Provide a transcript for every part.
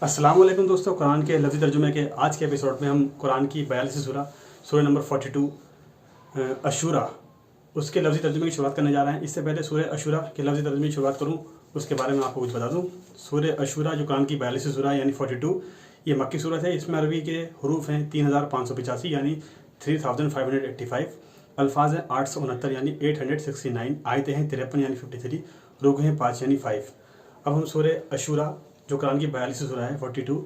अस्सलाम वालेकुम दोस्तों, कुरान के लफ्ज़ी तर्जुमे के आज के एपिसोड में हम कुरान की 42 सूरह नंबर 42 अशूरा उसके लफ्ज़ी तर्जुमे की शुरुआत करने जा रहे हैं। इससे पहले सूरह अशूरा के लफ्ज़ी तर्जुमे की शुरुआत करूं उसके बारे में आपको कुछ बता दूं। सूरह अशूरा जो कुरान की 42 सूरह यानी 42 ये मक्की सूरत है। इसमें अरबी के हरूफ हैं 3585 यानी 3585, अल्फाज हैं 869 यानी 869, आयतें हैं 53 यानी 53, रुक हैं 5 यानी 5। अब हम सूरह अशूरा जो कुरान की 42 सूरह है 42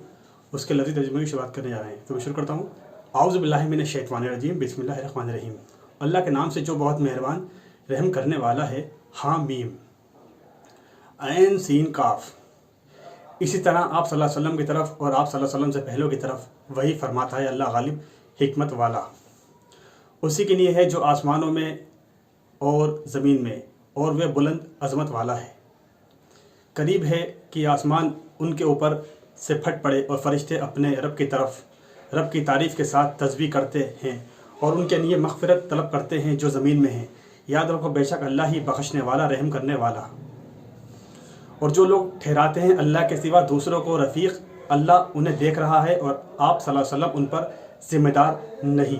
उसके लफ्ज़ी तर्जुमे की शुरुआत करने जा रहे हैं। तो मैं शुरू करता हूँ। आउज़ु बिल्लाहि मिनश शैतानिर रजीम, बिस्मिल्लाहिर रहमानिर रहीम। अल्लाह के नाम से जो बहुत मेहरबान रहम करने वाला है। हाँ मीम ऐन सीन काफ। इसी तरह आप सल्लल्लाहु अलैहि वसल्लम की तरफ और आप सल्लल्लाहु अलैहि वसल्लम से पहलों की तरफ वही फरमाता है अल्लाह गालिब हिकमत वाला। उसी के लिए है जो आसमानों में और ज़मीन में, और वह बुलंद अज़मत वाला है। करीब है कि आसमान उनके ऊपर से फट पड़े और फरिश्ते अपने रब की तारीफ़ के साथ तस्बीह करते हैं और उनके लिए मग़फ़िरत तलब करते हैं जो ज़मीन में हैं। याद रखो बेशक अल्लाह ही बख्शने वाला रहम करने वाला। और जो लोग ठहराते हैं अल्लाह के सिवा दूसरों को रफ़ीक, अल्लाह उन्हें देख रहा है और आप सल्लल्लाहु अलैहि वसल्लम उन पर ज़िम्मेदार नहीं।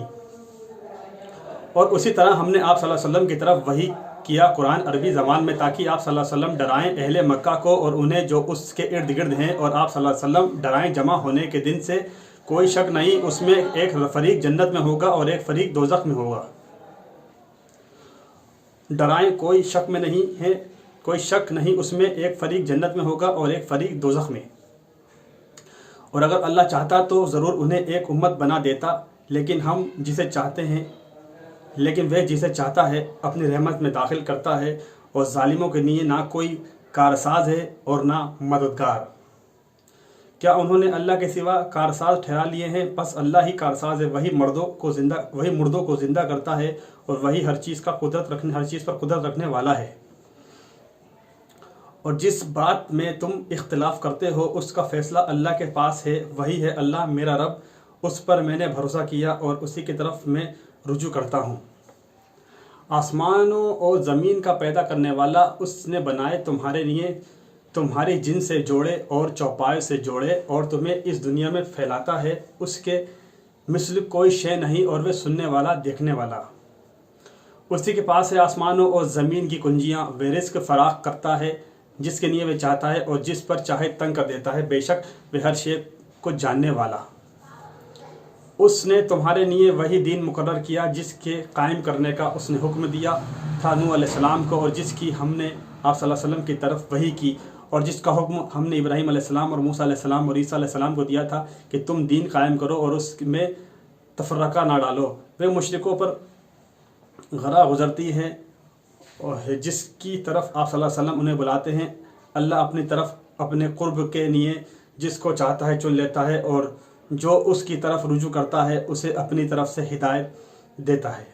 और उसी तरह हमने आप सल्लल्लाहु अलैहि वसल्लम की तरफ वही किया कुरान अरबी ज़बान में, ताकि आप सल्लल्लाहु अलैहि वसल्लम डराएं अहले मक्का को और उन्हें जो उसके इर्द गिर्द हैं, और आप सल्लल्लाहु अलैहि वसल्लम डराएं जमा होने के दिन से। कोई शक नहीं उसमें एक फरीक जन्नत में होगा और एक फरीक दोज़ख में होगा। डराएं कोई शक नहीं उसमें एक फरीक जन्नत में होगा और एक फरीक दोज़ख में। और अगर अल्लाह चाहता तो ज़रूर उन्हें एक उम्मत बना देता, लेकिन वह जिसे चाहता है अपनी रहमत में दाखिल करता है, और ज़ालिमों के लिए ना कोई कारसाज है और ना मददगार। क्या उन्होंने अल्लाह के सिवा कारसाज ठहरा लिए हैं? बस अल्लाह ही कारसाज है। वही मुर्दों को ज़िंदा करता है और वही हर चीज़ पर कुदरत रखने वाला है। और जिस बात में तुम इख्तिलाफ़ करते हो उसका फ़ैसला अल्लाह के पास है। वही है अल्लाह मेरा रब, उस पर मैंने भरोसा किया और उसी की तरफ मैं रुजू करता हूँ। आसमानों और ज़मीन का पैदा करने वाला उसने बनाए तुम्हारे लिए तुम्हारी जिन से जोड़े और चौपाए से जोड़े, और तुम्हें इस दुनिया में फैलाता है। उसके मिस्ल कोई शय नहीं और वह सुनने वाला देखने वाला। उसी के पास है आसमानों और ज़मीन की कुंजियाँ। वह रिज़्क़ फराख करता है जिसके लिए वह चाहता है और जिस पर चाहे तंग कर देता है। बेशक वह हर शय को जानने वाला। उसने तुम्हारे लिए वही दीन मुकर्रर किया जिसके कायम करने का उसने हुक्म दिया था नूह अलैहिस्सलाम को, और जिसकी हमने आप सल्लल्लाहु अलैहि वसल्लम की तरफ वही की, और जिसका हुक्म हमने इब्राहीम अलैहिस्सलाम और मूसा अलैहिस्सलाम और ईसा अलैहिस्सलाम को दिया था कि तुम दीन कायम करो और उसमें तफर्रका ना डालो। वे मुशरिकों पर गरा गुजरती है और जिसकी तरफ आप सल्लल्लाहु अलैहि वसल्लम उन्हें बुलाते हैं। अल्लाह अपनी तरफ अपने कुर्ब के लिए जिसको चाहता है चुन लेता है, और जो उसकी तरफ रुजू करता है उसे अपनी तरफ से हिदायत देता है।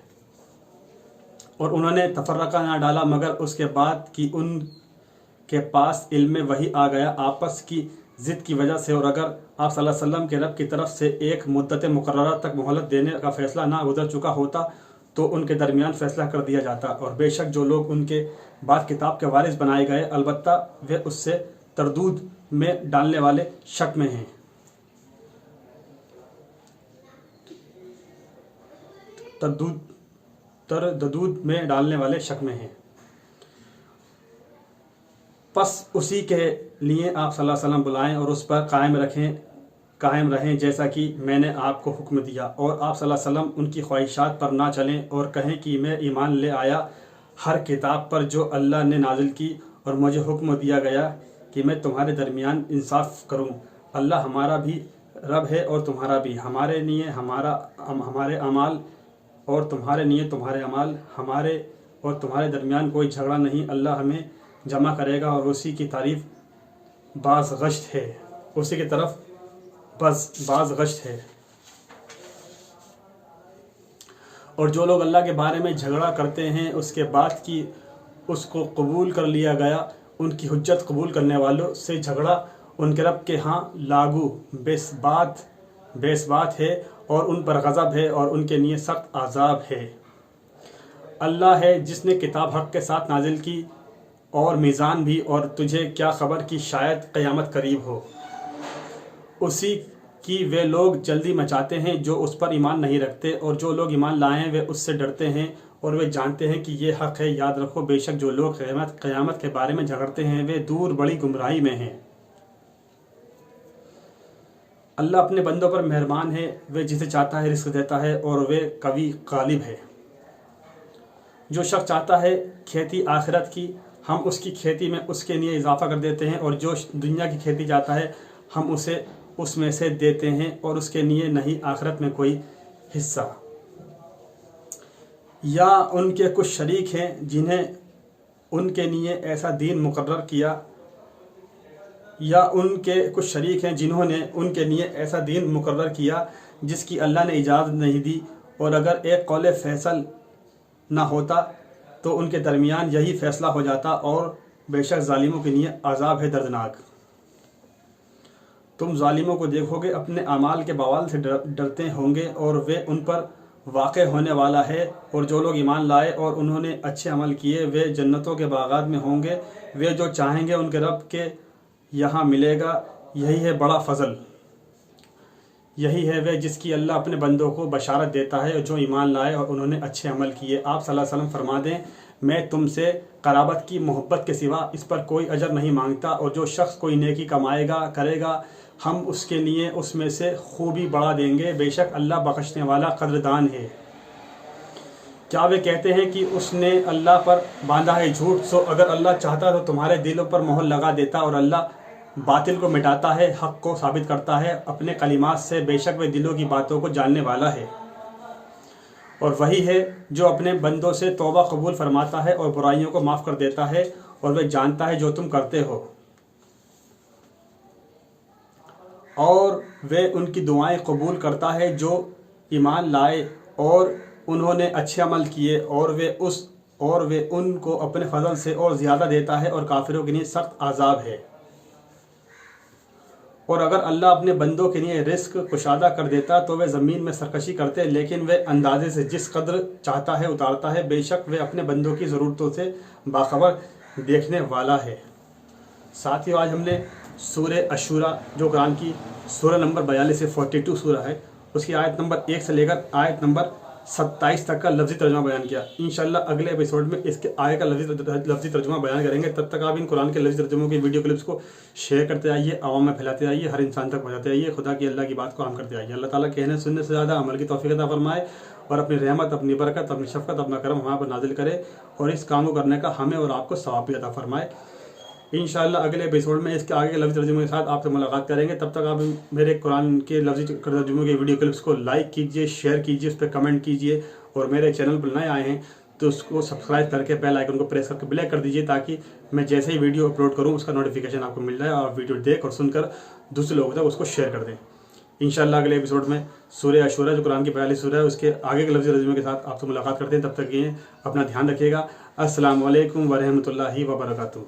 और उन्होंने तफर्रका ना डाला मगर उसके बाद कि उनके पास इल्म वही आ गया आपस की ज़िद की वजह से। और अगर आप सल्लल्लाहु अलैहि वसल्लम के रब की तरफ से एक मुद्दत मुकर्ररा तक मोहलत देने का फ़ैसला ना गुजर चुका होता तो उनके दरमियान फ़ैसला कर दिया जाता। और बेशक जो लोग उनके बाद किताब के वारिस बनाए गए, अलबत्ता वे उससे तरदूद में डालने वाले शक में हैं। तरदूद में डालने वाले शक में हैं। बस उसी के लिए आप सल्लल्लाहु अलैहि वसल्लम बुलाएं और उस पर कायम रहें जैसा कि मैंने आपको हुक्म दिया। और आप सल्लल्लाहु अलैहि वसल्लम उनकी ख्वाहिशात पर ना चलें और कहें कि मैं ईमान ले आया हर किताब पर जो अल्लाह ने नाजिल की, और मुझे हुक्म दिया गया कि मैं तुम्हारे दरमियान इंसाफ करूं। अल्लाह हमारा भी रब है और तुम्हारा भी। हमारे लिए हमारे अमाल और तुम्हारे लिए तुम्हारे अमाल, हमारे और तुम्हारे दरमियान कोई झगड़ा नहीं। अल्लाह हमें जमा करेगा और उसी की तारीफ़ बाज़ गश्त है, उसी की तरफ बाज़ गश्त है। और जो लोग अल्लाह के बारे में झगड़ा करते हैं उसके बाद कि उसको कबूल कर लिया गया, उनकी हुज्जत कबूल करने वालों से झगड़ा उनके रब के यहाँ लागू बेसबात है और उन पर गज़ब है और उनके लिए सख्त आज़ाब है। अल्लाह है जिसने किताब हक़ के साथ नाजिल की और मीज़ान भी, और तुझे क्या ख़बर कि शायद क़यामत करीब हो। اسی کی وہ لوگ جلدی مچاتے ہیں جو اس پر ایمان نہیں رکھتے، اور جو لوگ ایمان لائے ہیں وہ اس سے ڈرتے ہیں اور وہ جانتے ہیں کہ یہ حق ہے۔ یاد رکھو بے شک جو لوگ قیامت کے بارے میں جھگڑتے ہیں وہ دور بڑی گمراہی میں ہیں۔ اللہ اپنے بندوں پر مہربان ہے، وہ جسے چاہتا ہے رزق دیتا ہے اور وہ قوی غالب ہے۔ جو شخص چاہتا ہے کھیتی آخرت کی، ہم اس کی کھیتی میں اس کے لیے اضافہ کر دیتے ہیں، اور جو دنیا کی کھیتی چاہتا ہے ہم اسے اس میں سے دیتے ہیں، اور اس کے لیے نہیں آخرت میں کوئی حصہ۔ یا ان کے کچھ شریک ہیں جنہیں ان کے لیے ایسا دین مقرر کیا جنہوں نے ان کے لیے ایسا دین مقرر کیا جس کی اللہ نے اجازت نہیں دی، اور اگر ایک قول فیصل نہ ہوتا تو ان کے درمیان یہی فیصلہ ہو جاتا، اور بے شک ظالموں کے لیے عذاب ہے دردناک۔ تم ظالموں کو دیکھو گے اپنے اعمال کے بوال سے ڈرتے ہوں گے، اور وہ ان پر واقع ہونے والا ہے، اور جو لوگ ایمان لائے اور انہوں نے اچھے عمل کیے وہ جنتوں کے باغات میں ہوں گے، وہ جو چاہیں گے ان کے رب کے یہاں ملے گا، یہی ہے بڑا فضل، یہی ہے وہ جس کی اللہ اپنے بندوں کو بشارت دیتا ہے جو ایمان لائے اور انہوں نے اچھے عمل کیے۔ آپ صلی اللہ علیہ وسلم فرما دیں میں تم سے قرابت کی محبت کے سوا اس پر کوئی اجر نہیں مانگتا، اور جو شخص کوئی نیکی کمائے گا کرے گا ہم اس کے لیے اس میں سے خوبی بڑھا دیں گے، بے شک اللہ بخشنے والا قدردان ہے۔ کیا وہ کہتے ہیں کہ اس نے اللہ پر باندھا ہے جھوٹ، سو اگر اللہ چاہتا تو تمہارے دلوں پر مہر لگا دیتا، اور اللہ باطل کو مٹاتا ہے حق کو ثابت کرتا ہے اپنے کلمات سے، بے شک وہ دلوں کی باتوں کو جاننے والا ہے۔ اور وہی ہے جو اپنے بندوں سے توبہ قبول فرماتا ہے اور برائیوں کو معاف کر دیتا ہے، اور وہ جانتا ہے جو تم کرتے ہو، اور وہ ان کی دعائیں قبول کرتا ہے جو ایمان لائے اور انہوں نے اچھے عمل کیے، اور وہ ان کو اپنے فضل سے اور زیادہ دیتا ہے، اور کافروں کے لیے سخت عذاب ہے۔ اور اگر اللہ اپنے بندوں کے لیے رزق کشادہ کر دیتا تو وہ زمین میں سرکشی کرتے، لیکن وہ اندازے سے جس قدر چاہتا ہے اتارتا ہے، بے شک وہ اپنے بندوں کی ضرورتوں سے باخبر دیکھنے والا ہے۔ ساتھیو آج ہم نے سورہ عشورہ جو قرآن کی سورہ نمبر 42 سے 42 سورہ ہے، اس کی آیت نمبر 1 سے لے کر آیت نمبر 27 تک کا لفظی ترجمہ بیان کیا۔ انشاءاللہ اگلے ایپیسوڈ میں اس کے آگے کا لفظی ترجمہ بیان کریں گے۔ تب تک آپ ان قرآن کے لفظی ترجموں کی ویڈیو کلپس کو شیئر کرتے آئیے، عوام میں پھیلاتے آئیے، ہر انسان تک پہنچاتے آئیے۔ خدا کی اللہ کی بات کو عام کرتے آئیے۔ اللہ تعالیٰ کہنے سننے سے زیادہ عمل کی توفیق عطا فرمائے، اور اپنی رحمت، اپنی برکت، اپنی شفقت، اپنا کرم ہمارے پر نازل کرے، اور اس کام کو کرنے کا ہمیں اور آپ کو ثواب بھی عطا فرمائے۔ انشاءاللہ اگلے ایپیسوڈ میں اس کے آگے کے لفظی ترجمے کے ساتھ آپ سے ملاقات کریں گے۔ تب تک آپ میرے قرآن کے لفظی ترجموں کے ویڈیو کلپس کو لائک کیجئے، شیئر کیجئے، اس پہ کمنٹ کیجئے، اور میرے چینل پر نئے آئے ہیں تو اس کو سبسکرائب کر کے بیل آئیکن کو پریس کر کے بلیک کر دیجئے، تاکہ میں جیسے ہی ویڈیو اپلوڈ کروں اس کا نوٹیفیکیشن آپ کو مل جائے، اور ویڈیو دیکھ اور سن کر دوسرے لوگوں تک اس کو شیئر کر دیں۔ انشاءاللہ اگلے ایپیسوڈ میں سورہ عشورہ جو قرآن کی 42 سورہ ہے اس کے آگے کے لفظی ترجمے کے ساتھ آپ سے ملاقات کرتے ہیں۔ تب تک یہ اپنا دھیان رکھیے گا۔ السلام علیکم ورحمۃ اللہ وبرکاتہ۔